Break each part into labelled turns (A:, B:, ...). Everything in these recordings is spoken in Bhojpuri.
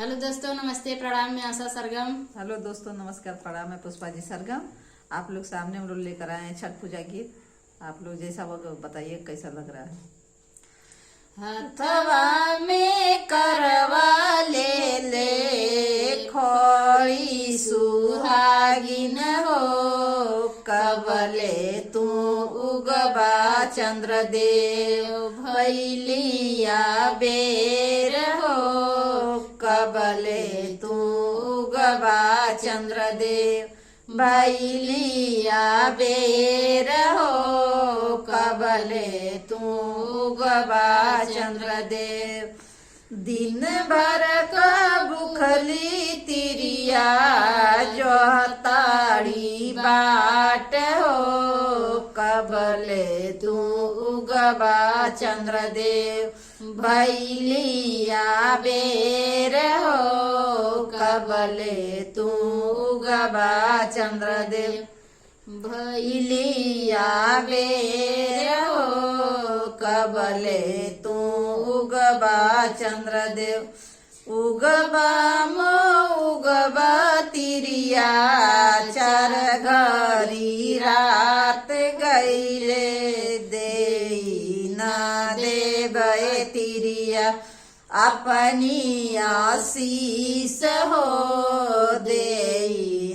A: हेलो दोस्तों, नमस्ते, प्रणाम। मैं आशा सरगम।
B: हेलो दोस्तों, नमस्कार, प्रणाम। मैं पुष्पा जी सरगम। आप लोग सामने हम लोग लेकर आए हैं छठ पूजा गीत। आप लोग जैसा वो बताइए कैसा लग रहा है।
A: हथवा में करवा ले ले खोड़ी सुहागिन हो,
B: कबले तू उगबा चंद्रदेव भैलिया बेर हो, कबले तू उगबा चंद्रदेव भैलिया बेर हो, कबले तू उगबा चंद्रदेव। दिन भर का भूखली तिरिया जो ताड़ी बाट हो, कबले तू उगबा चंद्रदेव भैलिया बेर हो, कबले तू उगबा चंद्रदेव भैलिया बेर हो, कबले तू उगबा चंद्रदेव। उगबा मो उगबा तिरिया चार घरी रात गईले, दे ना देवे तिरिया अपनी आशीष हो, दे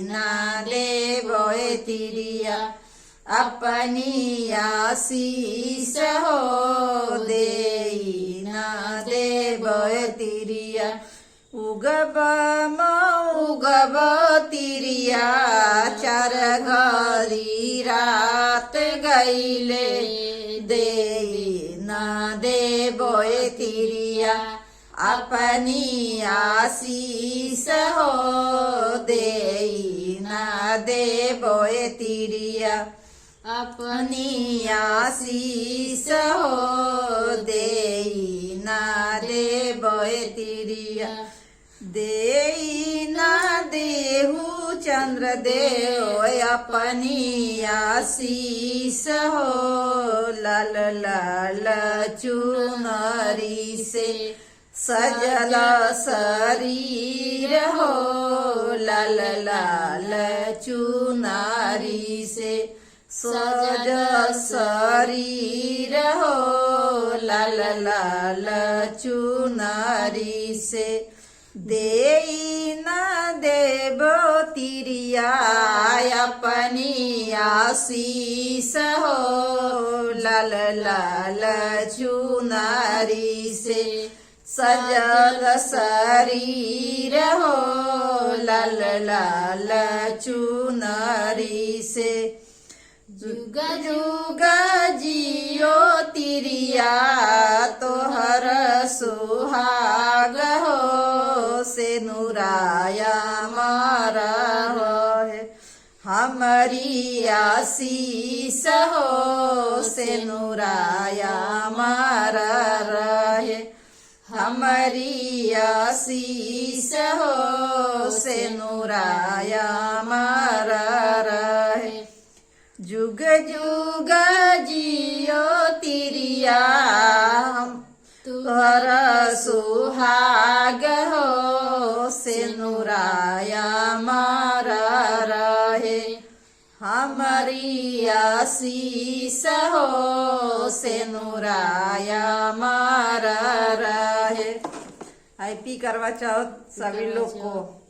B: ना देवे तिरिया अपनी आशीष हो, दे ना देवे तिरिया। उगबा उगब तिरिया चार घरी रात गईले, दे ना देवे तिरिया अपनी आशीष हो, दे ना देवे तिरिया अपनी आशीष हो, दे ना देवे तिरिया। दे ना देहु चंद्रदेव अपनी आशीष हो, लाल लाल चुनरी से सजल शरीर हो, लाल लाल चुनरी से सज शरीर हो, लाल लाल चुनरी से। दे ना देवो तिरिया अपनी आशीष हो, लाल लाल चुनरी से सजल शरीर हो, लाल लाल चुनरी से। जुग जुग जियो तिरिया तोहर सुहाग हो, से नुराया मारा हो, हमारी आशीष हो, से नुराया मारा रहे, हमारी आशीष हो, से नुराया मारा रहे। जुग जुग जियो तिरिया तुहरा सुहाग हो, से नुराया मारा रहे, हमारी आशीष हो, से नुराया मारा रहे। हैप्पी करवा चौथ सभी लोग को।